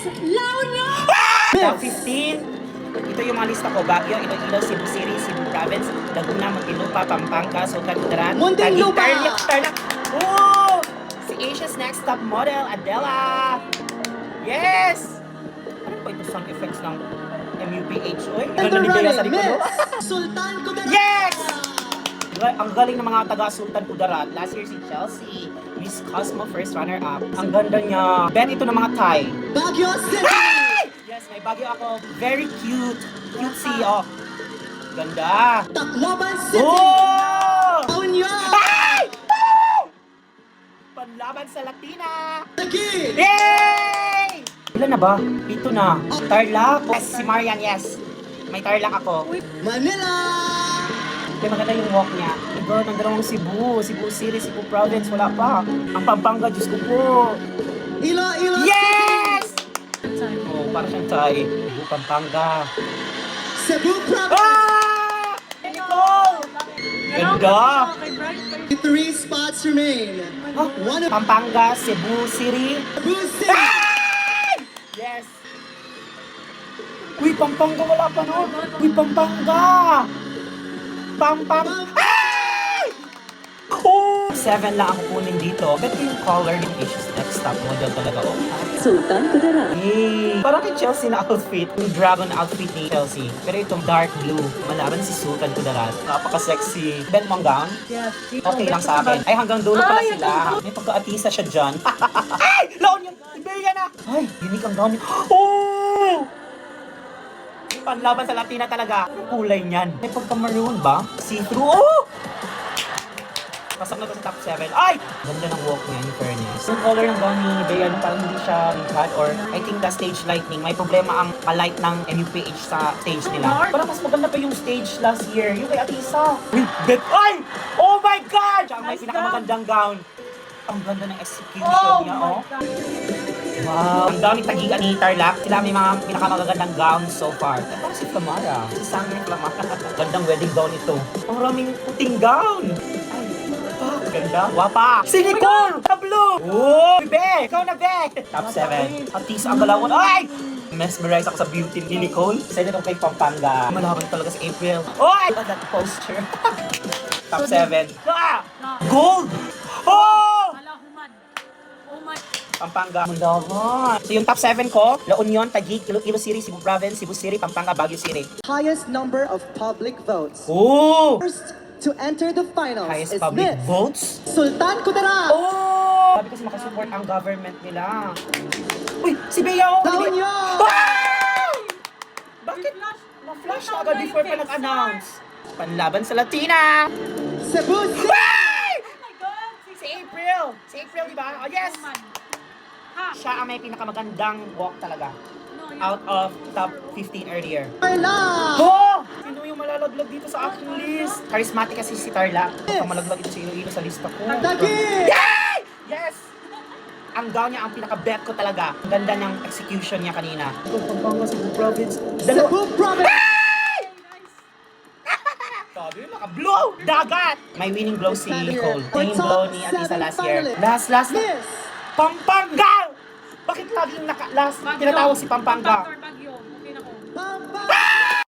La Union! Top 15. Ito yung mga lista ko. Baguio, Iloilo, Cebu City, Cebu Province, Laguna, Muntinlupa, Pampanga, Sultan Kudarat, Muntinlupa! Tarlac. Oh! Si Asia's Next Top Model, Adela. Yes! Ano ba ito sound effects ng MUPH? Oy, And ganda the ni Bea sa running likod. Miss Sultan Kudarat! Yes! Ang galing ng mga taga Sultan Kudarat. Last year si Chelsea, Miss Cosmo first runner-up. Ang ganda niya. Bet ito ng mga Thai. Baguio City! Yes, may Baguio ako. Very cute. Cutesy, oh. Ganda. Tacloban City! Oh! La Union! Ay! Woo! Panlaban sa Latina. Taguig! Yay! Ilan na ba? Ito na. Tarlac. Yes, si Marian, yes. May Tarlac ako. Manila! Kaya maganda yung walk niya. Diba, nandun Cebu, Cebu City, Cebu Province, wala pa. Ang Pampanga, Diyos ko po. Iloilo Yes! Oh, para siyang Thai. Cebu, Pampanga. Cebu Province! Ah! Nicole! Ganda! 3 spots remain. Ah, One of Pampanga, Cebu City. Cebu City! Ay! Yes! Uy, Pampanga, wala pa no? Uy, Pampanga! Ay! Oh! 7 lang ang kunin dito. Ganda yung color ng Asia's Next Top Model talaga. Oh. Sultan Kudarat. Hey! Parang kay Chelsea na outfit. Yung dragon outfit ni Chelsea. Pero itong dark blue. Malaban si Sultan Kudarat. Napaka-sexy. Ben mong gown? Okay lang sa akin. Ay, hanggang dulo pala sila. May pagka-atisa siya dyan. Ay! Laon yung Iberia na! Ay, unique ang gown niya. Oh! Panlaban sa Latina talaga. Anong kulay niyan? May pagka-maroon ba? See-through? Oh! Pasok na to sa top 7. Ay! Ganda ng walk niya, in fairness. Yung color ng gown ni Bea, parang hindi siya bad or I think the stage lighting. May problema ang palight ng MUPH sa stage nila. Parang mas maganda pa yung stage last year. Yung kay Atisa. Wait, bet! Ay! Oh my God! Siya ang may pinakamagandang gown. Ang ganda ng execution niya, oh. Wow! Ang daming tagian ni Tarlac. Sila may mga pinakamagagandang gowns so far. Ito si Flamara. Si Sangre Flamara. Gandang wedding gown ito. Ang raming puting gown. Ay, ganda. Wapa. Si Nicole! Sa blue! Oh! Be! Ikaw na, Be! Top 7. Atisa ang galawan. Ay! Mesmerize ako sa beauty ni Nicole. Excited ako kay Pampanga. Malaban talaga si April. Oy! That poster. Top 7. Ah! Gold! Oh! Pampanga, Mundawan. So yung top 7 ko, La Union, Taguig, Iloilo City, Cebu Province, Cebu City, Pampanga, Baguio City. Highest number of public votes. Oh! First to enter the finals Highest is public Miss votes? Sultan Kudarat! Oh! Sabi kasi makasupport ang government nila. Uy! Si Bea! Oh! La Hindi- Union! Ah! Bakit na-flash na agad before pa nag-announce? Panlaban sa Latina! Cebu City! Ay! Si April! Si April, di ba? Oh, yes! Siya ang may pinakamagandang walk talaga. Out of top 15 earlier. Tarlac! Oh! Sino yung malalaglag dito sa aking list? Charismatic kasi si Tarlac. Baka malaglag ito si Iloilo sa lista ko. Taguig! Yay! Yes! Ang gown niya ang pinaka-bet ko talaga. Ang ganda ng execution niya kanina. Ito, Pampanga, Cebu Province. Cebu Province! Sabi, naka-blow! Dagat! May winning blow si Nicole. Winning blow ni Atisa last year. Last. Miss Pampanga! Bakit laging last tinatawag si Pampanga?